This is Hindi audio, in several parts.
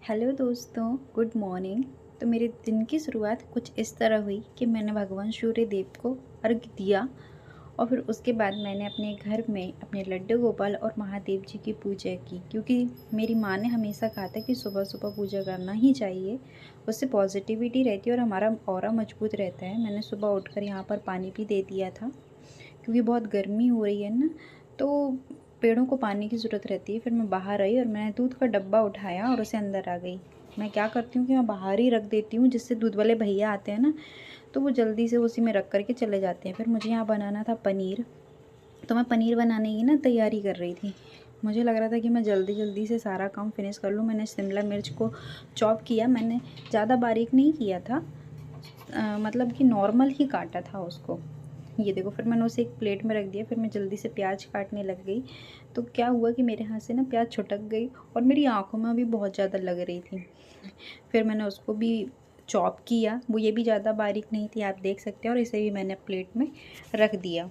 हेलो दोस्तों, गुड मॉर्निंग। तो मेरे दिन की शुरुआत कुछ इस तरह हुई कि मैंने भगवान सूर्य देव को अर्घ्य दिया और फिर उसके बाद मैंने अपने घर में अपने लड्डू गोपाल और महादेव जी की पूजा की, क्योंकि मेरी माँ ने हमेशा कहा था कि सुबह सुबह पूजा करना ही चाहिए। उससे पॉजिटिविटी रहती है और हमारा ऑरा मजबूत रहता है। मैंने सुबह उठकर यहाँ पर पानी भी दे दिया था, क्योंकि बहुत गर्मी हो रही है ना, तो पेड़ों को पानी की ज़रूरत रहती है। फिर मैं बाहर आई और मैंने दूध का डब्बा उठाया और उसे अंदर आ गई। मैं क्या करती हूँ कि मैं बाहर ही रख देती हूँ, जिससे दूध वाले भैया आते हैं ना, तो वो जल्दी से उसी में रख करके चले जाते हैं। फिर मुझे यहाँ बनाना था पनीर, तो मैं पनीर बनाने की ना तैयारी कर रही थी। मुझे लग रहा था कि मैं जल्दी जल्दी से सारा काम फिनिश कर लूँ। मैंने शिमला मिर्च को चॉप किया, मैंने ज़्यादा बारीक नहीं किया था, मतलब कि नॉर्मल ही काटा था उसको। ये देखो, फिर मैंने उसे एक प्लेट में रख दिया। फिर मैं जल्दी से प्याज काटने लग गई। तो क्या हुआ कि मेरे हाथ से ना प्याज छुटक गई और मेरी आँखों में भी बहुत ज़्यादा लग रही थी। फिर मैंने उसको भी चॉप किया, वो ये भी ज़्यादा बारीक नहीं थी, आप देख सकते हैं, और इसे भी मैंने प्लेट में रख दिया।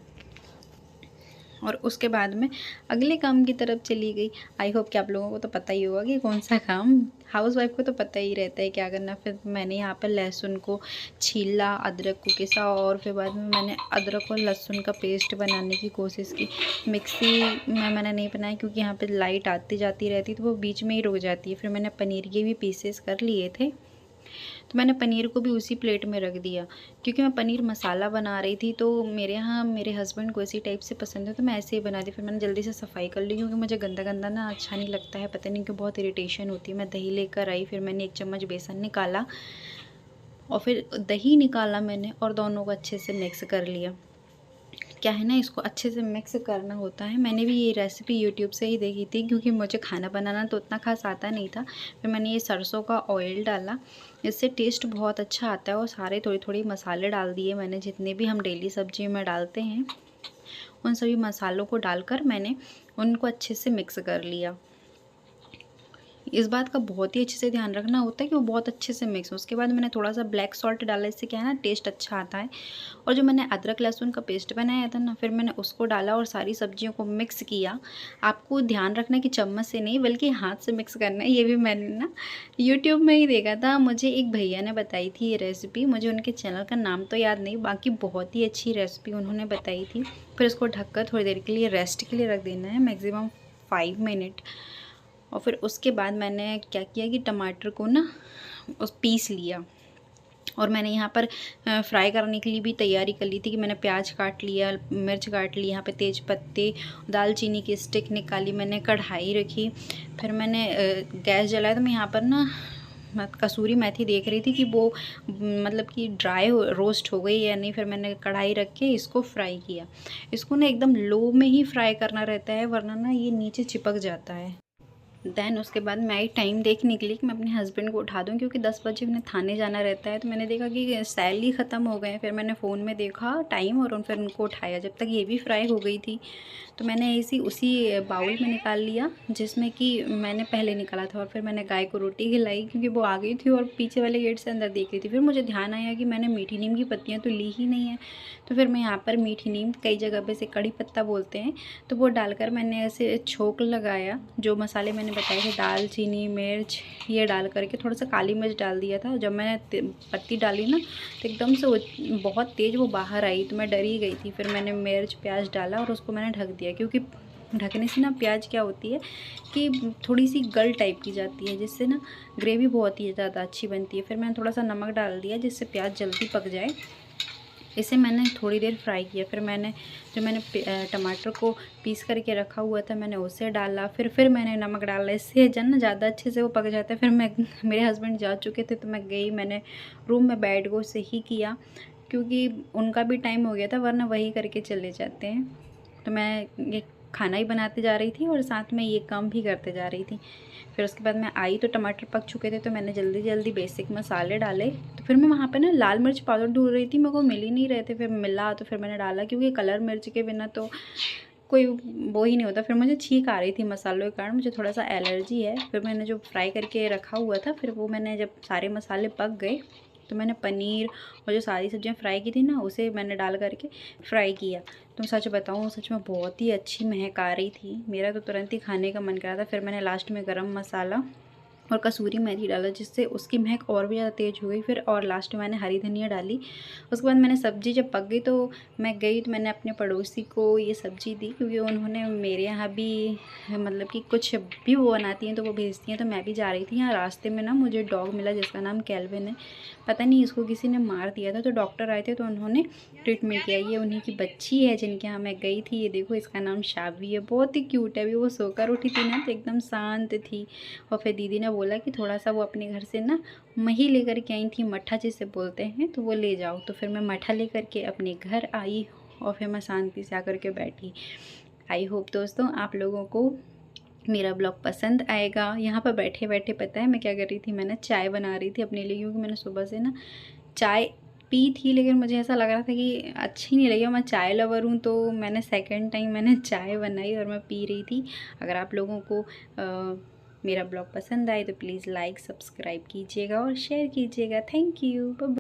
और उसके बाद में अगले काम की तरफ चली गई। आई होप कि आप लोगों को तो पता ही होगा कि कौन सा काम, हाउसवाइफ को तो पता ही रहता है क्या करना। फिर मैंने यहाँ पर लहसुन को छीला, अदरक को घिसा और फिर बाद में मैंने अदरक और लहसुन का पेस्ट बनाने की कोशिश की। मिक्सी में मैंने नहीं बनाई, क्योंकि यहाँ पर लाइट आती जाती रहती तो वो बीच में ही रुक जाती है। फिर मैंने पनीर के भी पीसेस कर लिए थे, तो मैंने पनीर को भी उसी प्लेट में रख दिया। क्योंकि मैं पनीर मसाला बना रही थी, तो मेरे यहाँ मेरे हस्बैंड को इसी टाइप से पसंद है, तो मैं ऐसे ही बना दी। फिर मैंने जल्दी से सफाई कर ली, क्योंकि मुझे गंदा गंदा ना अच्छा नहीं लगता है, पता नहीं क्यों बहुत इरिटेशन होती है। मैं दही लेकर आई, फिर मैंने 1 चम्मच बेसन निकाला और फिर दही निकाला मैंने और दोनों को अच्छे से मिक्स कर लिया। क्या है ना, इसको अच्छे से मिक्स करना होता है। मैंने भी ये रेसिपी यूट्यूब से ही देखी थी, क्योंकि मुझे खाना बनाना तो उतना खास आता नहीं था। फिर मैंने ये सरसों का ऑयल डाला, इससे टेस्ट बहुत अच्छा आता है। और सारे थोड़ी थोड़ी मसाले डाल दिए मैंने, जितने भी हम डेली सब्जी में डालते हैं उन सभी मसालों को डालकर मैंने उनको अच्छे से मिक्स कर लिया। इस बात का बहुत ही अच्छे से ध्यान रखना होता है कि वो बहुत अच्छे से मिक्स हो। उसके बाद मैंने थोड़ा सा ब्लैक सॉल्ट डाला, इससे क्या है ना, टेस्ट अच्छा आता है। और जो मैंने अदरक लहसुन का पेस्ट बनाया था ना, फिर मैंने उसको डाला और सारी सब्जियों को मिक्स किया। आपको ध्यान रखना है कि चम्मच से नहीं बल्कि हाथ से मिक्स करना है। ये भी मैंने ना यूट्यूब में ही देखा था, मुझे एक भैया ने बताई थी ये रेसिपी। मुझे उनके चैनल का नाम तो याद नहीं, बाकी बहुत ही अच्छी रेसिपी उन्होंने बताई थी। फिर इसको ढककर थोड़ी देर के लिए रेस्ट के लिए रख देना है, मैक्सिमम 5 मिनट। और फिर उसके बाद मैंने क्या किया कि टमाटर को ना उस पीस लिया। और मैंने यहाँ पर फ्राई करने के लिए भी तैयारी कर ली थी, कि मैंने प्याज काट लिया, मिर्च काट ली, यहाँ पे तेज पत्ते, दालचीनी की स्टिक निकाली, मैंने कढ़ाई रखी। फिर मैंने गैस जलाया। तो मैं यहाँ पर ना कसूरी मेथी देख रही थी कि वो मतलब कि ड्राई रोस्ट हो गई या नहीं। फिर मैंने कढ़ाई रख के इसको फ्राई किया। इसको ना एकदम लो में ही फ्राई करना रहता है, वरना ना ये नीचे चिपक जाता है। देन उसके बाद मैं आई टाइम देख निकली कि मैं अपने हस्बैंड को उठा दूँ, क्योंकि 10 बजे उन्हें थाने जाना रहता है। तो मैंने देखा कि सैलरी ख़त्म हो गए। फिर मैंने फ़ोन में देखा टाइम और फिर उनको उठाया। जब तक ये भी फ्राई हो गई थी, तो मैंने इसी उसी बाउल में निकाल लिया जिसमें कि मैंने पहले निकाला था। और फिर मैंने गाय को रोटी खिलाई, क्योंकि वो आ गई थी और पीछे वाले गेट से अंदर देख रही थी। फिर मुझे ध्यान आया कि मैंने मीठी नीम की पत्तियाँ तो ली ही नहीं है। तो फिर मैं यहाँ पर मीठी नीम, कई जगह पे से कड़ी पत्ता बोलते हैं, तो वो डालकर मैंने ऐसे छोंक लगाया। जो मसाले मैंने बताए थे, दालचीनी, मिर्च, ये डाल करके थोड़ा सा काली मिर्च डाल दिया था। जब मैंने पत्ती डाली ना, तो एकदम से बहुत तेज़ वो बाहर आई, तो मैं डर ही गई थी। फिर मैंने मिर्च प्याज डाला और उसको मैंने ढक दिया, क्योंकि ढकने से ना प्याज क्या होती है कि थोड़ी सी गल टाइप की जाती है, जिससे ना ग्रेवी बहुत ही ज़्यादा अच्छी बनती है। फिर मैंने थोड़ा सा नमक डाल दिया, जिससे प्याज जल्दी पक जाए। इसे मैंने थोड़ी देर फ्राई किया। फिर मैंने टमाटर को पीस करके रखा हुआ था, मैंने उसे डाला। फिर मैंने नमक डाला, इससे जन ना ज़्यादा अच्छे से वो पक जाता है। फिर मेरे हस्बैंड जा चुके थे, तो मैं गई, मैंने रूम में बैठ के उसे ही किया, क्योंकि उनका भी टाइम हो गया था, वरना वही करके चले जाते हैं। तो मैं ये खाना ही बनाते जा रही थी और साथ में ये काम भी करते जा रही थी। फिर उसके बाद मैं आई तो टमाटर पक चुके थे, तो मैंने जल्दी जल्दी बेसिक मसाले डाले। तो फिर मैं वहाँ पे ना लाल मिर्च पाउडर ढूंढ रही थी, मेरे को मिल ही नहीं रहे थे। फिर मिला तो फिर मैंने डाला, क्योंकि कलर मिर्च के बिना तो कोई वो ही नहीं होता। फिर मुझे छींक आ रही थी मसालों के कारण, मुझे थोड़ा सा एलर्जी है। फिर मैंने जो फ्राई करके रखा हुआ था, फिर वो मैंने जब सारे मसाले पक गए, तो मैंने पनीर और जो सारी सब्जियां फ्राई की थी ना, उसे मैंने डाल करके फ्राई किया। तो सच बताऊँ, सच में बहुत ही अच्छी महक आ रही थी। मेरा तो तुरंत ही खाने का मन कर रहा था। फिर मैंने लास्ट में गरम मसाला और कसूरी मेथी डाला, जिससे उसकी महक और भी ज़्यादा तेज़ हो गई। फिर और लास्ट में मैंने हरी धनिया डाली। उसके बाद मैंने सब्ज़ी जब पक गई तो मैं गई तो मैंने अपने पड़ोसी को ये सब्ज़ी दी, क्योंकि उन्होंने मेरे यहाँ भी मतलब कि कुछ भी वो बनाती हैं तो वो भेजती हैं। तो मैं भी जा रही थी, यहाँ रास्ते में ना मुझे डॉग मिला जिसका नाम केल्विन है। पता नहीं इसको किसी ने मार दिया था, तो डॉक्टर आए थे तो उन्होंने ट्रीटमेंट किया। ये उन्हीं की बच्ची है जिनके यहाँ मैं गई थी। ये देखो, इसका नाम शावी है, बहुत ही क्यूट है। अभी वो सोकर उठी थी ना तो एकदम शांत थी। और फिर दीदी ने बोला कि थोड़ा सा वो अपने घर से ना मही लेकर के आई थी, मट्ठा जिसे बोलते हैं, तो वो ले जाओ। तो फिर मैं मट्ठा लेकर के अपने घर आई और फिर मैं शांति से आकर के बैठी। आई होप दोस्तों आप लोगों को मेरा ब्लॉग पसंद आएगा। यहाँ पर बैठे बैठे पता है मैं क्या कर रही थी, मैं ना चाय बना रही थी अपने लिए, क्योंकि मैंने सुबह से ना चाय पी थी, लेकिन मुझे ऐसा लग रहा था कि अच्छी नहीं लगी। और मैं चाय लवर हूँ, तो मैंने सेकंड टाइम मैंने चाय बनाई और मैं पी रही थी। अगर आप लोगों को मेरा ब्लॉग पसंद आए तो प्लीज़ लाइक सब्सक्राइब कीजिएगा और शेयर कीजिएगा। Thank you.